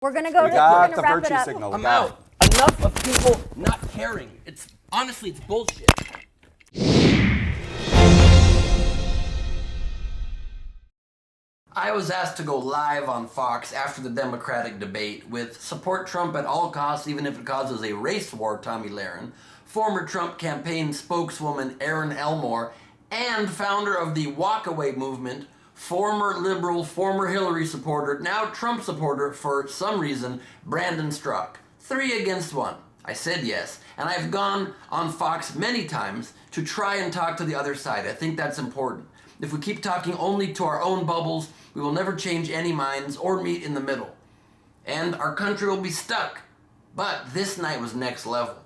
We're going to go We to got we're the gonna wrap virtue it up. signal. I'm out. Enough of people not caring. Honestly, it's bullshit. I was asked to go live on Fox after the Democratic debate with support Trump at all costs, even if it causes a race war, Tomi Lahren, former Trump campaign spokeswoman Erin Elmore, and founder of the Walkaway movement, former liberal, former Hillary supporter, now Trump supporter for some reason, Brandon Straka. 3 against 1. I said yes, and I've gone on Fox many times to try and talk to the other side. I think that's important. If we keep talking only to our own bubbles, we will never change any minds or meet in the middle. And our country will be stuck. But this night was next level.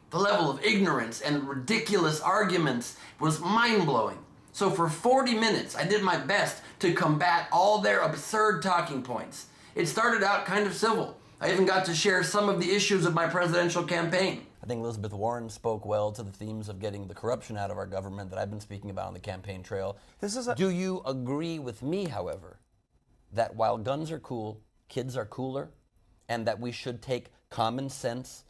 The level of ignorance and ridiculous arguments was mind-blowing. So for 40 minutes, I did my best to combat all their absurd talking points. It started out kind of civil. I even got to share some of the issues of my presidential campaign. I think Elizabeth Warren spoke well to the themes of getting the corruption out of our government that I've been speaking about on the campaign trail. Do you agree with me, however, that while guns are cool, kids are cooler, and that we should take common sense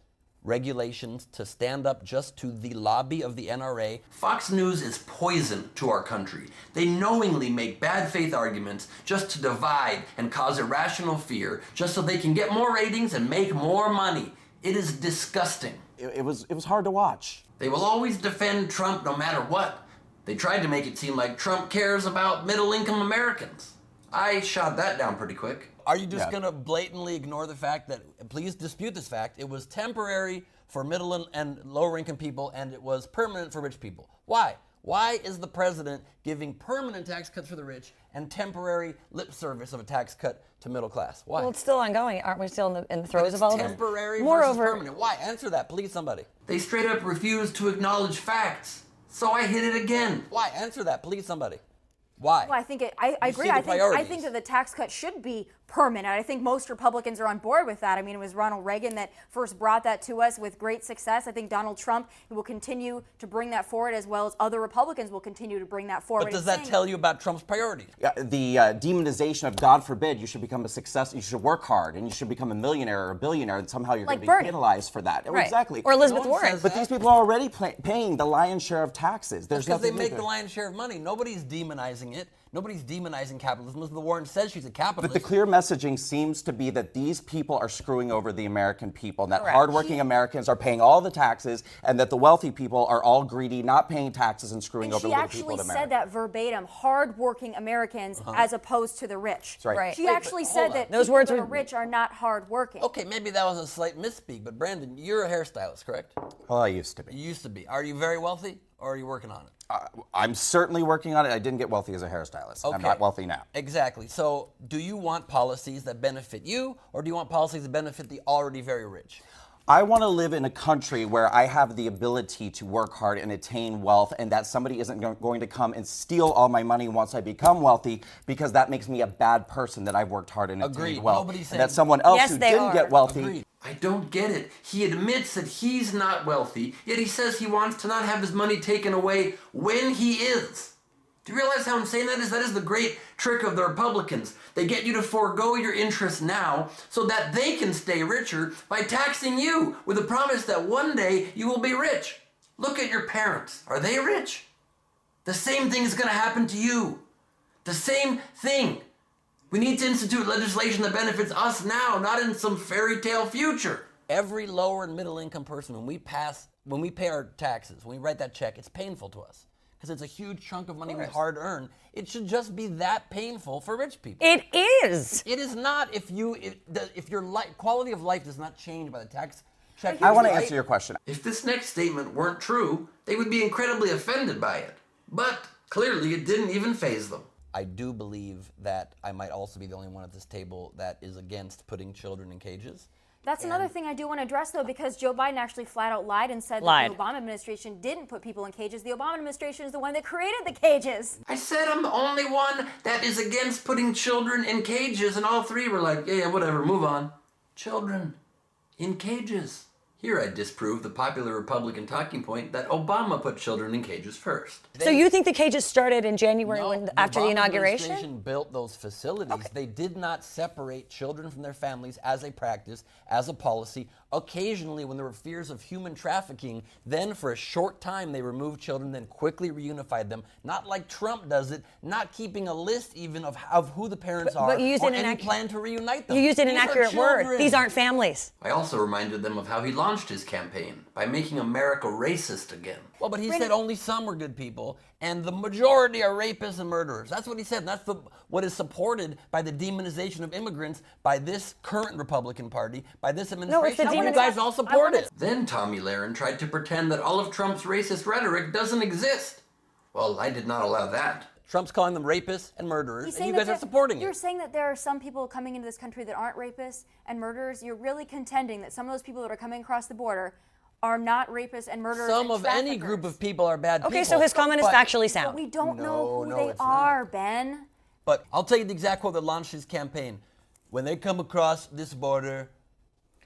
regulations to stand up just to the lobby of the NRA? Fox News is poison to our country. They knowingly make bad faith arguments just to divide and cause irrational fear, just so they can get more ratings and make more money. It is disgusting. It was hard to watch. They will always defend Trump no matter what. They tried to make it seem like Trump cares about middle-income Americans. I shot that down pretty quick. Are you just going to blatantly ignore the fact that, please dispute this fact, it was temporary for middle and lower income people and it was permanent for rich people? Why? Why is the president giving permanent tax cuts for the rich and temporary lip service of a tax cut to middle class? Why? Well, it's still ongoing. Aren't we still in the throes of all of it? Temporary versus permanent. Why? Answer that, please, somebody. They straight up refuse to acknowledge facts. So I hit it again. Why? Answer that, please, somebody. Why? Well, I agree. I think that the tax cut should be permanent. I think most Republicans are on board with that. I mean, it was Ronald Reagan that first brought that to us with great success. I think Donald Trump will continue to bring that forward, as well as other Republicans will continue to bring that forward. But does that tell you about Trump's priorities? The demonization of, God forbid, you should become a success, you should work hard, and you should become a millionaire or a billionaire, and somehow you're going to be penalized for that. Right. Exactly. Or Elizabeth Warren. But these people are already paying the lion's share of taxes. There's because they nothing make the lion's share of money. Nobody's demonizing it. Nobody's demonizing capitalism. Elizabeth Warren says she's a capitalist. But the clear messaging seems to be that these people are screwing over the American people, and that hardworking Americans are paying all the taxes, and that the wealthy people are all greedy, not paying taxes and screwing over the little people of America. She actually said that verbatim, hardworking Americans as opposed to the rich. That's right. She actually said that those people words that were are rich are not hardworking. Okay, maybe that was a slight misspeak, but Brandon, you're a hairstylist, correct? Well, I used to be. You used to be. Are you very wealthy, or are you working on it? I'm certainly working on it. I didn't get wealthy as a hairstylist. Okay. I'm not wealthy now. Exactly. So do you want policies that benefit you, or do you want policies that benefit the already very rich? I want to live in a country where I have the ability to work hard and attain wealth, and that somebody isn't going to come and steal all my money once I become wealthy, because that makes me a bad person that I've worked hard and attained wealth. Nobody's saying and that someone else who didn't get wealthy. Agreed. I don't get it. He admits that he's not wealthy, yet he says he wants to not have his money taken away when he is. Do you realize how insane that is? That is the great trick of the Republicans. They get you to forego your interests now so that they can stay richer by taxing you with the promise that one day you will be rich. Look at your parents. Are they rich? The same thing is going to happen to you. The same thing. We need to institute legislation that benefits us now, not in some fairy tale future. Every lower and middle income person, when we pay our taxes, when we write that check, it's painful to us. Because it's a huge chunk of money we hard earn. It should just be that painful for rich people. It is. It is not if your quality of life does not change by the tax check. I want to answer your question. If this next statement weren't true, they would be incredibly offended by it. But clearly it didn't even faze them. I do believe that I might also be the only one at this table that is against putting children in cages. That's another thing I do want to address, though, because Joe Biden actually flat out lied and said that the Obama administration didn't put people in cages. The Obama administration is the one that created the cages. I said I'm the only one that is against putting children in cages, and all three were like, yeah, whatever, move on. Children in cages. Here I disprove the popular Republican talking point that Obama put children in cages first. So you think the cages started in January after the Obama inauguration? administration built those facilities. They did not separate children from their families as a practice, as a policy. Occasionally, when there were fears of human trafficking, then for a short time they removed children, then quickly reunified them. Not like Trump does it, not keeping a list even of who the parents are, But you used or an any inaccurate- plan to reunite them. You used an These are inaccurate word. children. These aren't families. I also reminded them of how he launched his campaign by making America racist again. Well, but he said only some were good people, and the majority are rapists and murderers. That's what he said. And that's what is supported by the demonization of immigrants by this current Republican Party, by this administration. the You guys all support it. Then Tomi Lahren tried to pretend that all of Trump's racist rhetoric doesn't exist. Well, I did not allow that. Trump's calling them rapists and murderers, He's and you saying guys that are supporting You're it. saying that there are some people coming into this country that aren't rapists and murderers. You're really contending that some of those people that are coming across the border are not rapists and murderers Some and of any traffickers. group of people are bad people. Okay, so his comment is But- factually But sound. we don't know who No, they it's are, Ben. But I'll tell you the exact quote that launched his campaign. When they come across this border,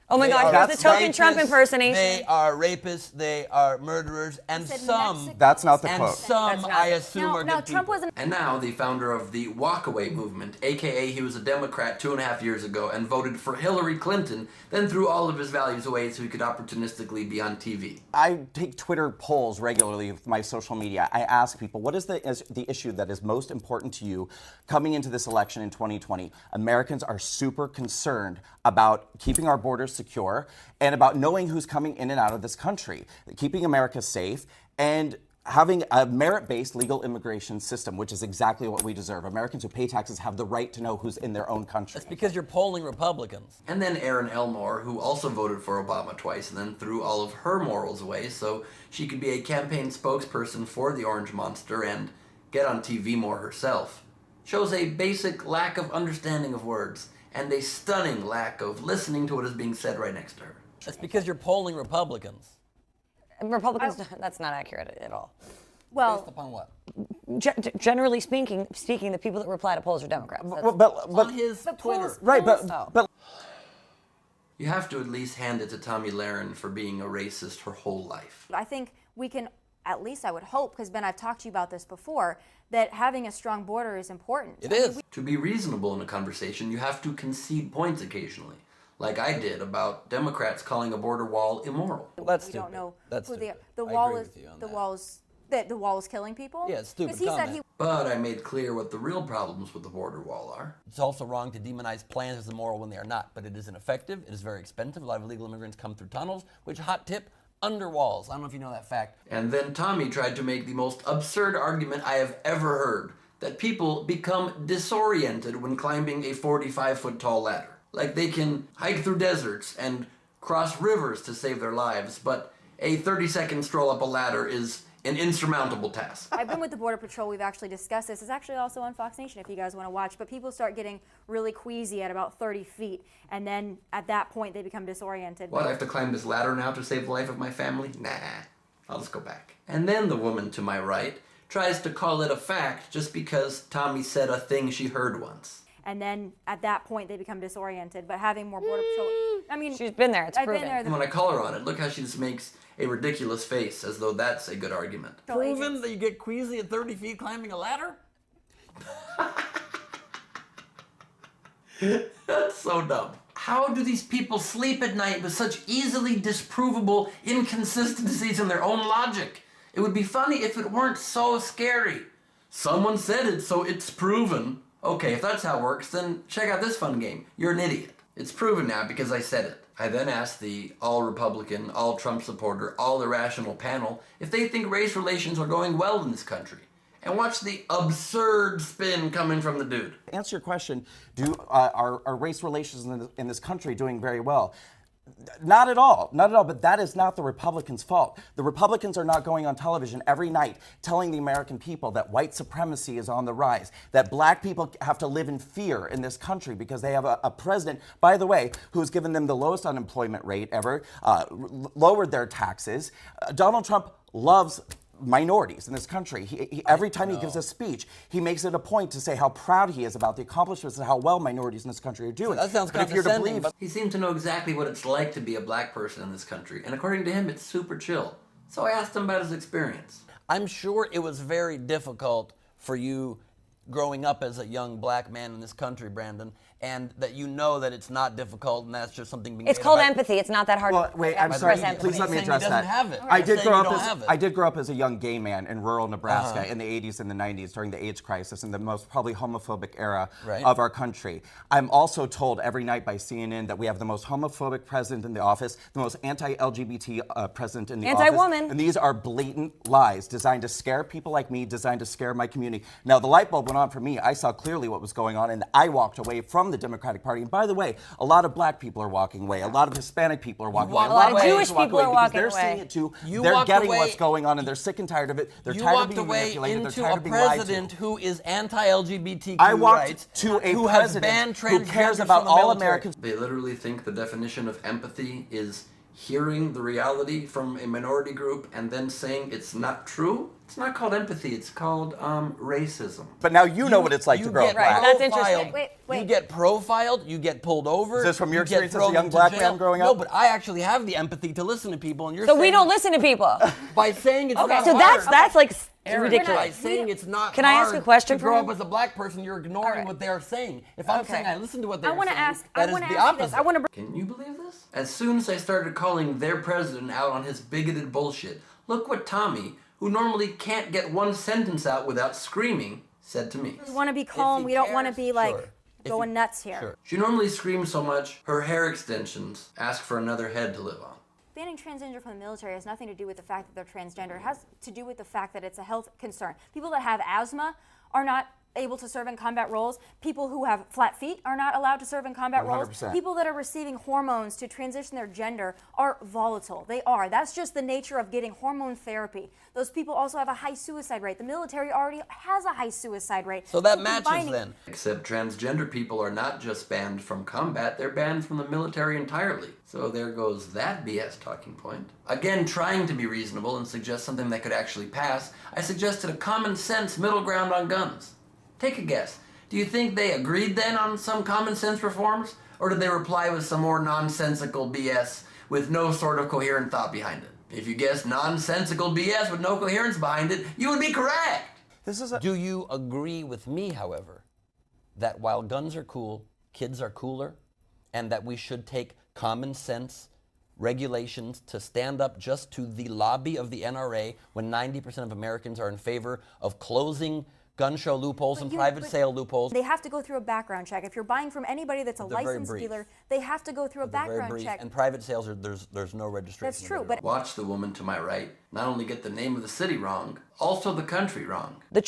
Oh my they God, are here's the token Trump rapists, impersonation. They are rapists, they are murderers, and said some, Mexico. That's not the and quote. some That's not I it. assume No, are no, good Trump people. wasn't. And now the founder of the Walkaway movement, aka he was a Democrat 2.5 years ago and voted for Hillary Clinton, then threw all of his values away so he could opportunistically be on TV. I take Twitter polls regularly with my social media. I ask people, what is the issue that is most important to you coming into this election in 2020? Americans are super concerned about keeping our borders secure and about knowing who's coming in and out of this country, keeping America safe, and having a merit-based legal immigration system, which is exactly what we deserve. Americans who pay taxes have the right to know who's in their own country. That's because you're polling Republicans. And then Erin Elmore, who also voted for Obama twice and then threw all of her morals away so she could be a campaign spokesperson for the Orange Monster and get on TV more herself, shows a basic lack of understanding of words and a stunning lack of listening to what is being said right next to her. That's because you're polling Republicans. Republicans, that's not accurate at all. Well, Based upon what? Generally speaking, the people that reply to polls are Democrats. On his Twitter. Right, Oh. but You have to at least hand it to Tomi Lahren for being a racist her whole life. I think we can, at least I would hope, because Ben, I've talked to you about this before, that having a strong border is important. It is. To be reasonable in a conversation, you have to concede points occamonly, like I did about Democrats calling a border wall immoral. Well, that's We stupid. don't know That's who they are. stupid. The I wall agree is with you on the that. walls. The wall is killing people. Yeah, it's stupid 'Cause he said comment. he. But I made clear what the real problems with the border wall are. It's also wrong to demonize plans as immoral when they are not, but it is ineffective. It is very expensive. A lot of illegal immigrants come through tunnels, which, hot tip, under walls. I don't know if you know that fact. And then Tomi tried to make the most absurd argument I have ever heard, that people become disoriented when climbing a 45-foot tall ladder. Like they can hike through deserts and cross rivers to save their lives, but a 30-second stroll up a ladder is an insurmountable task. I've been with the Border Patrol. We've actually discussed this. It's actually also on Fox Nation if you guys want to watch. But people start getting really queasy at about 30 feet, and then at that point they become disoriented. What, I have to climb this ladder now to save the life of my family? Nah, I'll just go back. And then the woman to my right tries to call it a fact just because Tomi said a thing she heard once. And then at that point they become disoriented. But having more Border Patrol, I mean, She's been there. It's I've proven. been there. And when I call her on it, look how she just makes a ridiculous face as though that's a good argument. Proven that you get queasy at 30 feet climbing a ladder? That's so dumb. How do these people sleep at night with such easily disprovable inconsistencies in their own logic? It would be funny if it weren't so scary. Someone said it, so it's proven. Okay, if that's how it works, then check out this fun game. You're an idiot. It's proven now because I said it. I then asked the all-Republican, all-Trump supporter, all-irrational panel if they think race relations are going well in this country. And watch the absurd spin coming from the dude. to answer your question, are race relations in this country doing very well? Not at all, not at all, but that is not the Republicans' fault. The Republicans are not going on television every night telling the American people that white supremacy is on the rise, that black people have to live in fear in this country because they have a president, by the way, who's given them the lowest unemployment rate ever, lowered their taxes. Donald Trump loves minorities in this country. Every time he gives a speech, he makes it a point to say how proud he is about the accomplishments and how well minorities in this country are doing. That sounds But if you're to condescending, believe, He seemed to know exactly what it's like to be a black person in this country, and according to him, it's super chill. So I asked him about his experience. I'm sure it was very difficult for you growing up as a young black man in this country, Brandon, and that you know that it's not difficult and that's just something being It's made called about. empathy. It's not that hard. well, wait, I'm to sorry. express empathy. Please let me He's saying address he doesn't that. have it. I He's did saying grow you up don't as have it. I did grow up as a young gay man in rural Nebraska in the 80s and the 90s during the AIDS crisis and the most probably homophobic era Right. of our country. I'm also told every night by CNN that we have the most homophobic president in the office, the most anti-LGBT president in the office. Anti-woman. And these are blatant lies designed to scare people like me, designed to scare my community. Now, the light bulb went on for me. I saw clearly what was going on, and I walked away from the Democratic Party. And by the way, a lot of black people are walking away. A lot of Hispanic people are walking away. walked A lot of white Jewish walk people away are because walking they're away. seeing it too. You They're walked getting away- what's going on, and they're sick and tired of it. They're You tired of walked being away manipulated. They're into tired a of being lied president to. who is anti-LGBTQ I walked rights, to a who has banned president who cares transgenders about from the all military. Americans. They literally think the definition of empathy is hearing the reality from a minority group and then saying it's not true. It's not called empathy, it's called racism. But now you know what it's like to grow up get black. That's interesting. profiled. Wait. You get profiled, you get pulled over. Is this from your you get experience as a thrown young into black jail. man growing No, up? but I actually have the empathy to listen to people, and you're So saying we don't listen to people. by saying it's not So hard. that's like Aaron, ridiculous. by saying it's not Can I ask hard a question to for grow him? up as a black person, you're ignoring what they're saying. If I'm Okay. saying I listen to what they're I want to saying, ask. that I is want to the ask you opposite. this. I want to. Can you believe this? As soon as I started calling their president out on his bigoted bullshit, look what Tommy, who normally can't get one sentence out without screaming, said to me. We want to be calm. he We don't want to cares, be like sure. If going he- nuts here. Sure. She normally screams so much, her hair extensions ask for another head to live on. Banning transgender from the military has nothing to do with the fact that they're transgender. It has to do with the fact that it's a health concern. People that have asthma are not able to serve in combat roles. People who have flat feet are not allowed to serve in combat roles. 100%. People that are receiving hormones to transition their gender are volatile. They are. That's just the nature of getting hormone therapy. Those people also have a high suicide rate. The military already has a high suicide rate. So that matches combining- then. Except transgender people are not just banned from combat, they're banned from the military entirely. So there goes that BS talking point. Again, trying to be reasonable and suggest something that could actually pass, I suggested a common sense middle ground on guns. Take a guess. Do you think they agreed then on some common sense reforms? Or did they reply with some more nonsensical BS with no sort of coherent thought behind it? If you guessed nonsensical BS with no coherence behind it, you would be correct. This is a Do you agree with me, however, that while guns are cool, kids are cooler, and that we should take common sense regulations to stand up just to the lobby of the NRA when 90% of Americans are in favor of closing gun show loopholes and private sale loopholes? They have to go through a background check. If you're buying from anybody that's a They're very licensed brief. dealer, they have to go through a They're very background brief, check. and private sales are there's no registration. That's true, of it. but Watch the woman to my right not only get the name of the city wrong, also the country wrong. The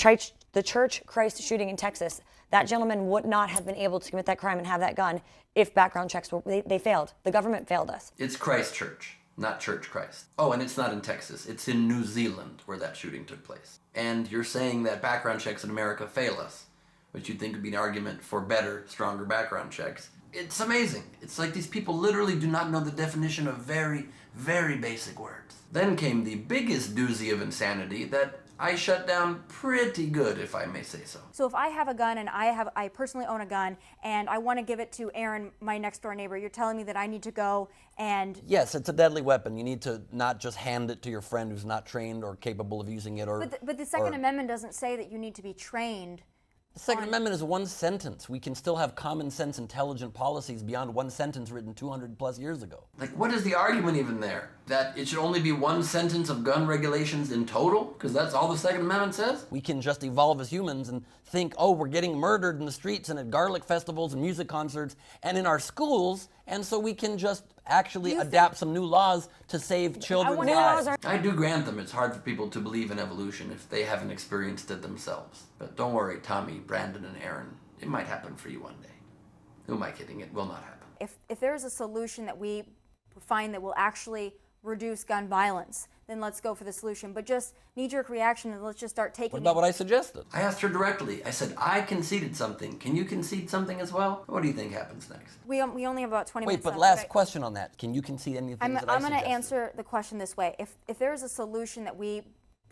Church Christ shooting in Texas, that gentleman would not have been able to commit that crime and have that gun if background checks were, they failed. The government failed us. It's Christchurch, not Church Christ. Oh, and it's not in Texas. It's in New Zealand where that shooting took place. And you're saying that background checks in America fail us, which you'd think would be an argument for better, stronger background checks. It's amazing. It's like these people literally do not know the definition of very, very basic words. Then came the biggest doozy of insanity that I shut down pretty good, if I may say so. So if I have a gun and I personally own a gun and I want to give it to Erin, my next door neighbor, you're telling me that I need to go and Yes, it's a deadly weapon. You need to not just hand it to your friend who's not trained or capable of using it, or. but the Second or- Amendment doesn't say that you need to be trained. The Second Amendment is one sentence. We can still have common sense, intelligent policies beyond one sentence written 200 plus years ago. Like, what is the argument even there? That it should only be one sentence of gun regulations in total? Because that's all the Second Amendment says? We can just evolve as humans and think, oh, we're getting murdered in the streets and at garlic festivals and music concerts and in our schools, and so we can just actually adapt some new laws to save children's wonder- lives. I do grant them it's hard for people to believe in evolution if they haven't experienced it themselves. But don't worry, Tommy, Brandon, and Erin. It might happen for you one day. Who am I kidding? It will not happen. If there is a solution that we find that will actually reduce gun violence, then let's go for the solution. But just knee-jerk reaction and let's just start taking What about what I suggested? I asked her directly. I said, I conceded something. Can you concede something as well? What do you think happens next? we only have about 20 Wait, minutes but left. last question on that. Can you concede anything I'm that I going to suggested? answer the question this way. If there is a solution that we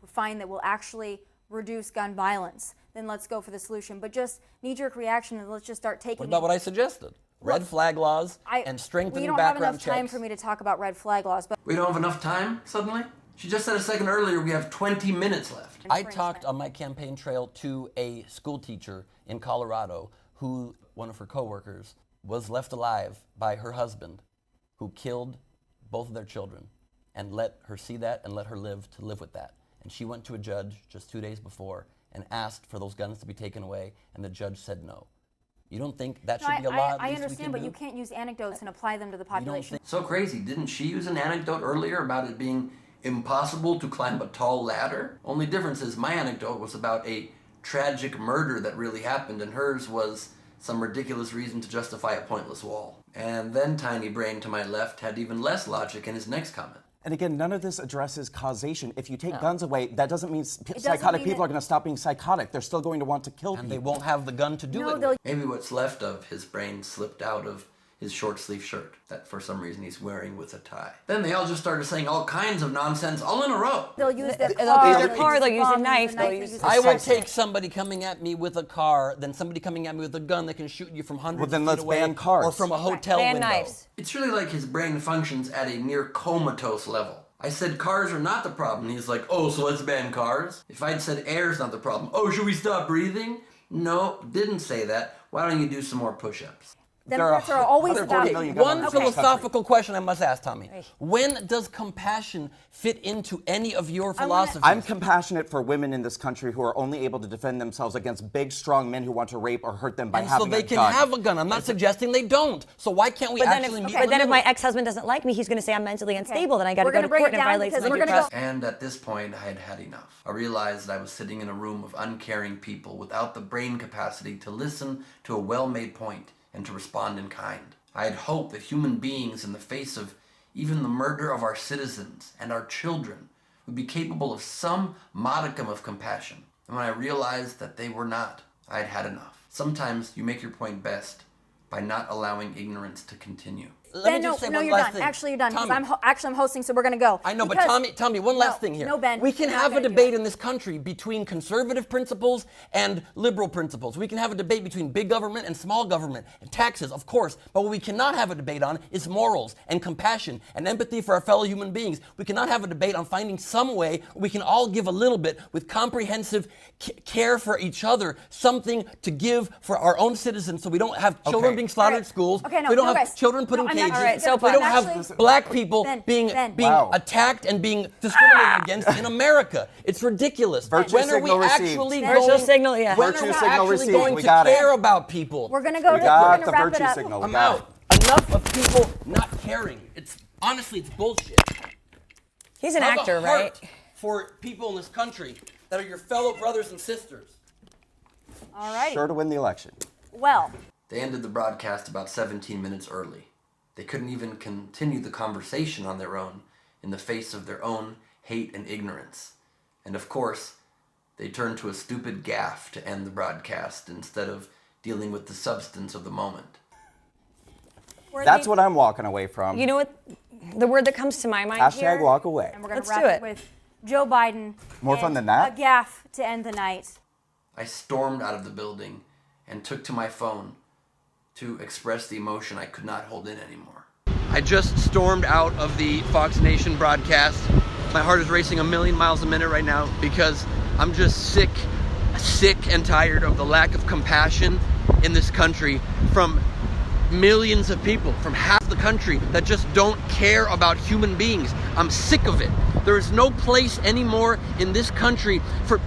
find that will actually reduce gun violence, then let's go for the solution. But just knee-jerk reaction and let's just start taking. What about what I suggested? Red flag laws and strengthening background checks. We don't have enough time for me to talk about red flag laws. But We don't have enough time, suddenly? She just said a second earlier we have 20 minutes left. I talked on my campaign trail to a school teacher in Colorado who, one of her coworkers, was left alive by her husband, who killed both of their children and let her see that and let her live to live with that. And she went to a judge just 2 days before and asked for those guns to be taken away, and the judge said no. You don't think that should be a law? I understand, but you can't use anecdotes and apply them to the population. So crazy. Didn't she use an anecdote earlier about it being impossible to climb a tall ladder? Only difference is my anecdote was about a tragic murder that really happened, and hers was some ridiculous reason to justify a pointless wall. And then Tiny Brain to my left had even less logic in his next comment. And again, none of this addresses causation. If you take guns away, that doesn't mean psychotic people are going to stop being psychotic. They're still going to want to kill people. And they won't have the gun to do it. Maybe what's left of his brain slipped out of his short sleeve shirt that for some reason he's wearing with a tie. Then they all just started saying all kinds of nonsense all in a row. They'll use their car, they'll use a knife, they'll use I will take somebody coming at me with a car than somebody coming at me with a gun that can shoot you from hundreds of feet let's away ban cars. or from a hotel ban window. knives. It's really like his brain functions at a near comatose level. I said cars are not the problem. He's like, oh, so let's ban cars? If I'd said air's not the problem, oh, should we stop breathing? No, didn't say that. Why don't you do some more push-ups? Democrats are always about One philosophical question I must ask, Tommy. When does compassion fit into any of your philosophies? I'm compassionate for women in this country who are only able to defend themselves against big, strong men who want to rape or hurt them by having a gun. So they can have a gun. I'm not suggesting they don't. So why can't we actually meet? But then if my ex-husband doesn't like me, he's going to say I'm mentally unstable, then I got to go to court and violate my due process. And at this point, I had had enough. I realized that I was sitting in a room of uncaring people without the brain capacity to listen to a well-made point and to respond in kind. I had hoped that human beings, in the face of even the murder of our citizens and our children, would be capable of some modicum of compassion. And when I realized that they were not, I had had enough. Sometimes you make your point best by not allowing ignorance to continue. Let me just say one last thing. Actually, you're done. Tommy. I'm hosting, so we're going to go. I know, but Tommy, one last thing here. No, Ben. We can have a debate in this country between conservative principles and liberal principles. We can have a debate between big government and small government and taxes, of course. But what we cannot have a debate on is morals and compassion and empathy for our fellow human beings. We cannot have a debate on finding some way we can all give a little bit with comprehensive care for each other, something to give for our own citizens so we don't have children being slaughtered at schools. Okay, no, we don't have guys. children put in cages. All right, so we don't have black people being attacked and being discriminated against in America. It's ridiculous. When are we actually going to care about people? We're going to go to wrap it up. I'm out. Enough of people not caring. Honestly, it's bullshit. He's an Have actor, a heart right? for people in this country that are your fellow brothers and sisters. All right. Sure to win the election. Well. They ended the broadcast about 17 minutes early. They couldn't even continue the conversation on their own in the face of their own hate and ignorance. And of course, they turned to a stupid gaffe to end the broadcast instead of dealing with the substance of the moment. That's what I'm walking away from. You know what? The word that comes to my mind Hashtag walk away. And we're going to wrap it with Joe Biden. More fun than that? A gaffe to end the night. I stormed out of the building and took to my phone to express the emotion I could not hold in anymore. I just stormed out of the Fox Nation broadcast. My heart is racing 1,000,000 miles a minute right now because I'm just sick and tired of the lack of compassion in this country from millions of people, from half the country that just don't care about human beings. I'm sick of it. There is no place anymore in this country for,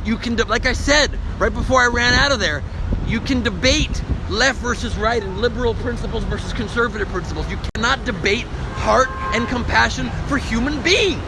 like I said, right before I ran out of there, you can debate left versus right and liberal principles versus conservative principles. You cannot debate heart and compassion for human beings.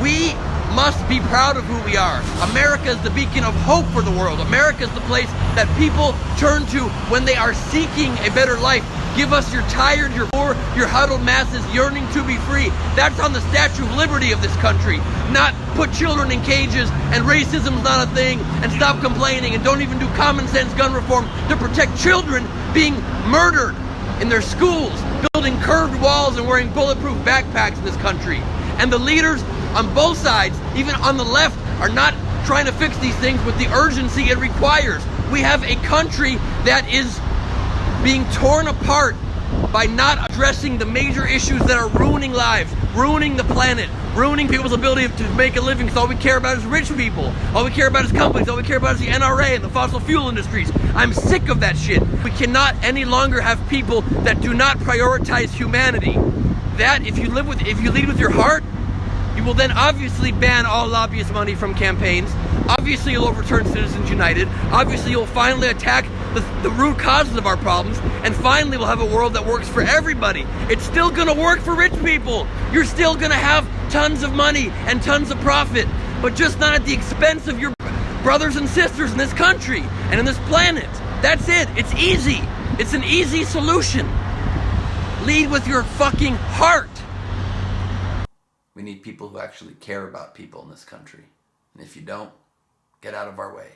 We must be proud of who we are. America is the beacon of hope for the world. America is the place that people turn to when they are seeking a better life. Give us your tired, your poor, your huddled masses yearning to be free. That's on the Statue of Liberty of this country. Not put children in cages and racism's not a thing and stop complaining and don't even do common sense gun reform to protect children being murdered in their schools, building curved walls and wearing bulletproof backpacks in this country. And the leaders on both sides, even on the left, are not trying to fix these things with the urgency it requires. We have a country that is being torn apart by not addressing the major issues that are ruining lives, ruining the planet, ruining people's ability to make a living, because all we care about is rich people. All we care about is companies. All we care about is the NRA and the fossil fuel industries. I'm sick of that shit. We cannot any longer have people that do not prioritize humanity. That, if you lead with your heart, you will then obviously ban all lobbyist money from campaigns. Obviously, you'll overturn Citizens United. Obviously, you'll finally attack the root causes of our problems. And finally, we'll have a world that works for everybody. It's still going to work for rich people. You're still going to have tons of money and tons of profit, but just not at the expense of your brothers and sisters in this country and in this planet. That's it. It's easy. It's an easy solution. Lead with your fucking heart. We need people who actually care about people in this country. And if you don't, get out of our way.